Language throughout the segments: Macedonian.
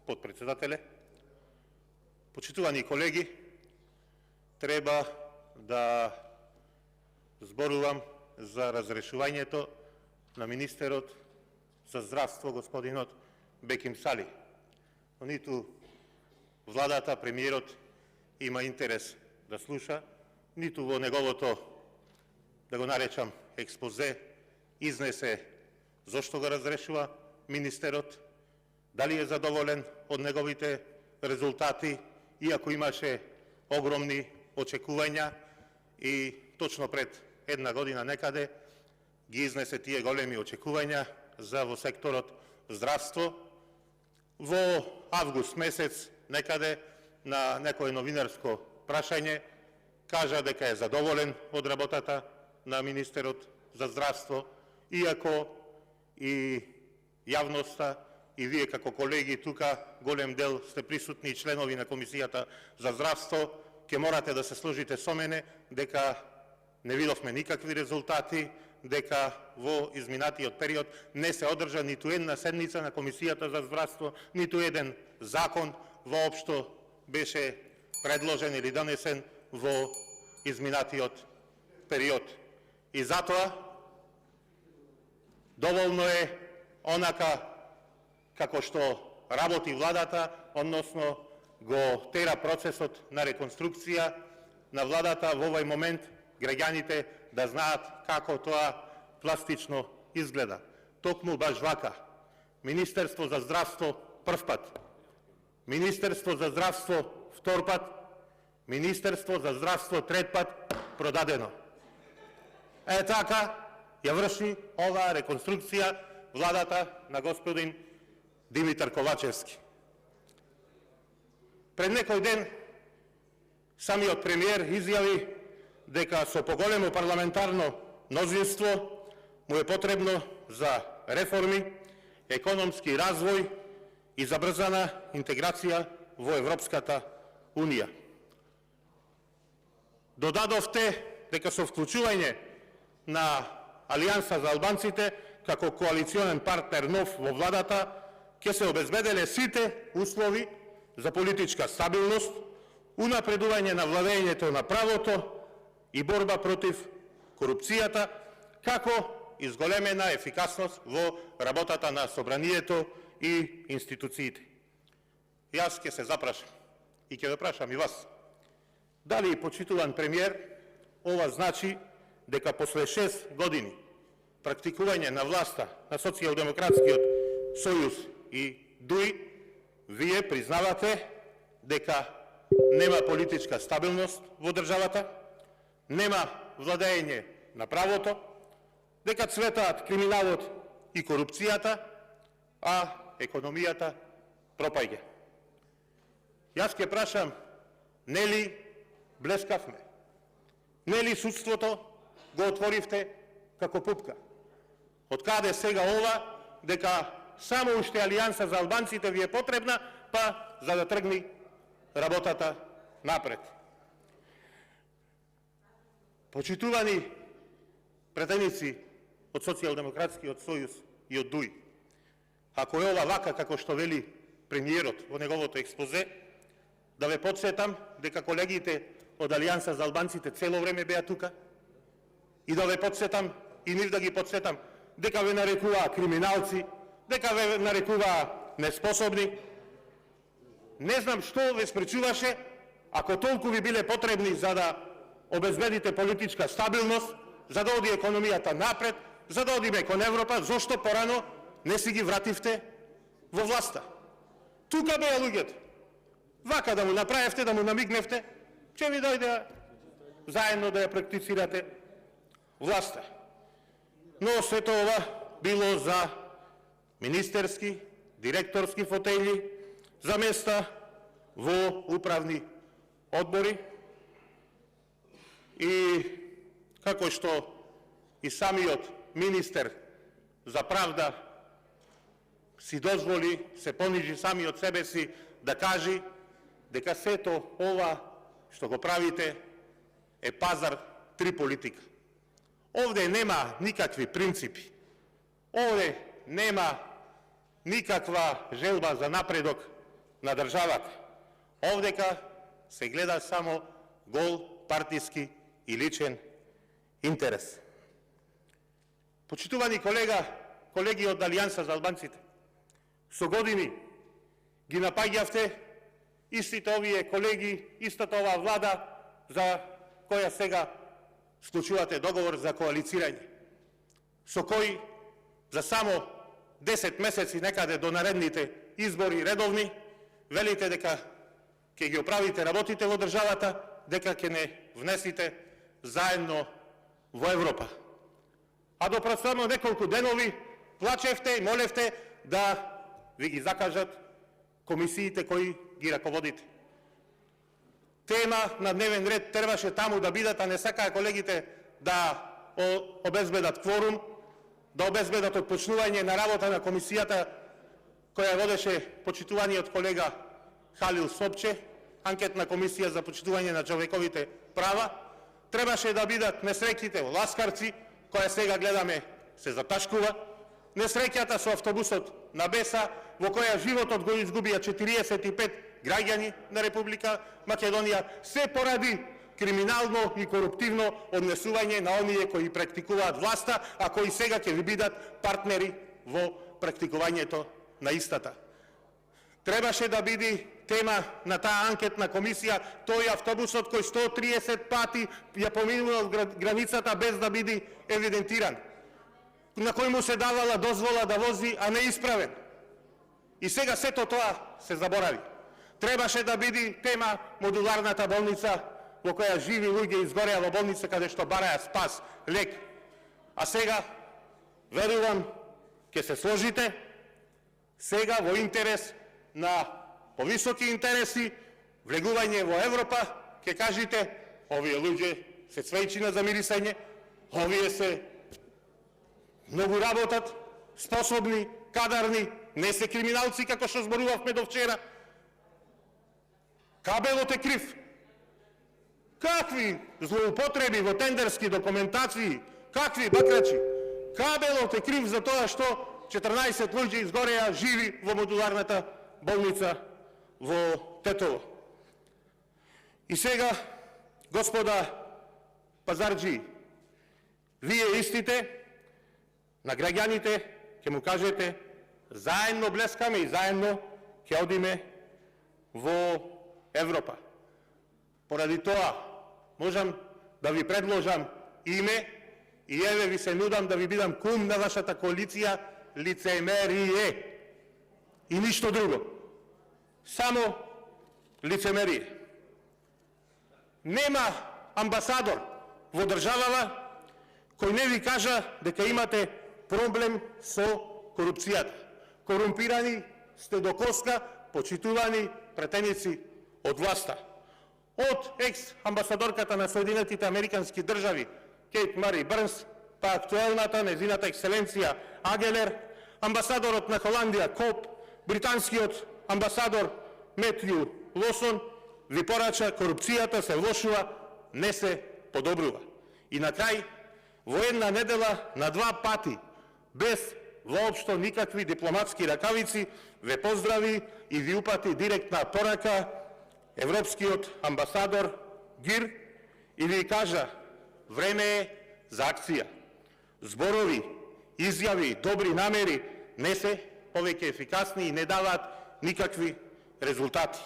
подпредседателе, почитувани колеги, треба да зборувам за разрешувањето на министерот за здравство господинот Беким Сали. Но ниту владата, премиерот има интерес да слуша, ниту во неговото, да го наречам, експозе изнесе зошто го разрешува министерот, дали е задоволен од неговите резултати, иако имаше огромни очекувања и точно пред една година некаде ги изнесе тие големи очекувања за во секторот здравство. Во август месец некаде на некое новинарско прашање кажа дека е задоволен од работата на министерот за здравство, иако и јавноста и вие како колеги тука, голем дел сте присутни и членови на Комисијата за здравство, ќе морате да се сложите со мене дека не видовме никакви резултати, дека во изминатиот период не се одржа ниту една седница на Комисијата за здравство, ниту еден закон воопшто беше предложен или донесен во изминатиот период. И затоа доволно е онака како што работи владата, односно го тера процесот на реконструкција на владата во овој момент, граѓаните да знаат како тоа пластично изгледа. Токму баш вака. Министерство за здравство прв пат, Министерство за здравство втор пат, Министерство за здравство трет пат продадено. Е така ја врши оваа реконструкција владата на господин Димитар Ковачевски. Пред некој ден самиот премиер изјави дека со поголемо парламентарно мнозинство му е потребно за реформи, економски развој и забрзана интеграција во Европската Унија. Додадовте дека со вклучување на Алијанса за албанците како коалиционен партнер нов во владата ќе се обезбеделе сите услови за политичка стабилност, унапредување на владењето на правото и борба против корупцијата, како изголемена ефикасност во работата на собранието и институциите. Јас ќе се запрашам и ќе ве прашам и вас. Дали, почитуван премиер, ова значи дека после 6 години практикување на власта на Социјалдемократскиот сојуз и ДУИ, вие признавате дека нема политичка стабилност во државата, нема владење на правото, дека цветаат криминалот и корупцијата, а економијата пропаѓа. Јас ќе прашам, нели блескавме? Нели судството го отворивте како пупка? Од каде сега ова, дека само уште Алијанса за албанците ви е потребна, па за да тргни работата напред? Почитувани претеници од Социјалдемократскиот сојуз и од ДУИ, ако е ова вака како што вели премиерот во неговото експозе, да ве подсетам дека колегите од Алијанса за албанците цело време беа тука и да ве подсетам и нив да ги подсетам дека ве нарекуваа криминалци, дека ве нарекуваа неспособни. Не знам што ве спречуваше, ако толку ви биле потребни за да обезбедите политичка стабилност, за да оди економијата напред, за да одиме кон Европа, зошто порано не си ги вративте во власта? Тука беа луѓето. Вака да му направевте, да му намигневте, ќе ви дојде заедно да ја практицирате власта. Но сето ова било за министерски, директорски фотели, за места во управни одбори и како што и самиот министер за правда си дозволи, се понижи самиот себе си да кажи дека сето ова што го правите е пазар три политика. Овде нема никакви принципи. Овде нема никаква желба за напредок на државата. Овдека се гледа само гол партиски и личен интерес. Почитувани колеги од Алијанса за албанците, со години ги напаѓавте истите овие колеги, истата оваа влада за која сега склучувате договор за коалицирање, со кој за само 10 месеци некаде до наредните избори редовни, велите дека ќе ги оправите работите во државата, дека ќе не внесите заедно во Европа. А до само неколку денови плачевте и молевте да ви ги закажат комисиите кои ги раководите. Тема на дневен ред требаше таму да бидат, а не сакаа колегите да обезбедат кворум, да обезбедат отпочнување на работа на комисијата која водеше почитуваниот колега Халил Сопче, анкетна комисија за почитување на човековите права. Требаше да бидат несреќите во Ласкарци, која сега гледаме се заташкува, несреќата со автобусот на Беса, во која животот го изгубија 45 граѓани на Република Македонија, се поради криминално и коруптивно однесување на оние кои практикуваат власта, а кои сега ќе ви бидат партнери во практикувањето на истата. Требаше да биде тема на таа анкетна комисија тој автобусот кој 130 пати ја поминувал границата без да биде евидентиран, на кој му се давала дозвола да вози, а не исправен. И сега сето тоа се заборави. Требаше да биде тема модуларната болница во која живи луѓе изгореа во болница каде што бараја спас, лек. А сега, верувам, ќе се сложите, сега во интерес на повисоки интереси, влегување во Европа, ќе кажете, овие луѓе се цвејчина за мирисање, овие се многу работат, способни, кадарни, не се криминалци, како што зборувавме до вчера. Кабелот е крив. Какви злоупотреби во тендерски документации, какви бакрачи. Кабелот е крив за тоа што 14 луѓе изгореа живи во модуларната болница во Тетово. И сега, господа пазарджи, вие истите на граѓаните ќе му кажете заедно блескаме и заедно ќе одиме во Европа. Поради тоа можам да ви предложам име и еве ви се нудам да ви бидам кум на вашата коалиција лицемерие и ништо друго. Само лицемерие. Нема амбасадор во државава кој не ви кажа дека имате проблем со корупцијата. Корумпирани сте до коска, почитувани претеници од власта. Од екс-амбасадорката на Соединетите Американски држави Кейт Мари Брнс, па актуелната незината екселенција Агелер, амбасадорот на Холандија Коп, британскиот амбасадор Метју Лосон, ви порача корупцијата се влошува, не се подобрува. И на крај, во една недела на 2 пати, без воопшто никакви дипломатски ракавици, ве поздрави и ви упати директна порака европскиот амбасадор Гир и ви кажа време е за акција. Зборови, изјави, добри намери не се повеќе ефикасни и не даваат никакви резултати.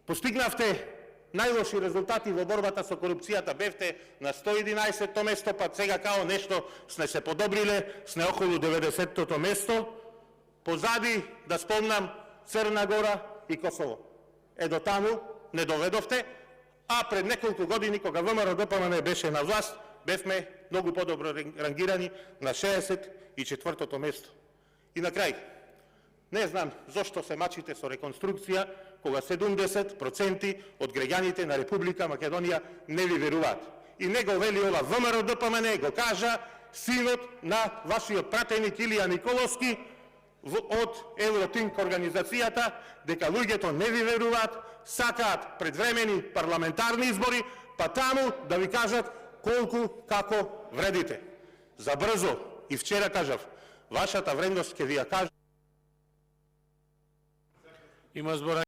Постигнавте најлоши резултати во борбата со корупцијата, бевте на 111-то место, па сега као нешто сме се подобриле, сме околу 90-тото место, позади, да спомнам, Црна Гора и Косово. До таму не доведовте, а пред неколку години, кога ВМРО ДПМН беше на власт, бевме многу подобро рангирани на 64-тото место. И на крај, не знам зошто се мачите со реконструкција, кога 70% од граѓаните на Република Македонија не ви веруваат. И не го вели ова ВМРО ДПМН, го кажа синот на вашиот пратеник Илија Николовски од Евротинк организацијата, дека луѓето не ви веруваат, сакаат предвремени парламентарни избори, па таму да ви кажат колку, како вредите. За брзо, и вчера кажав, вашата вредност ќе ви ја кажа Има зборување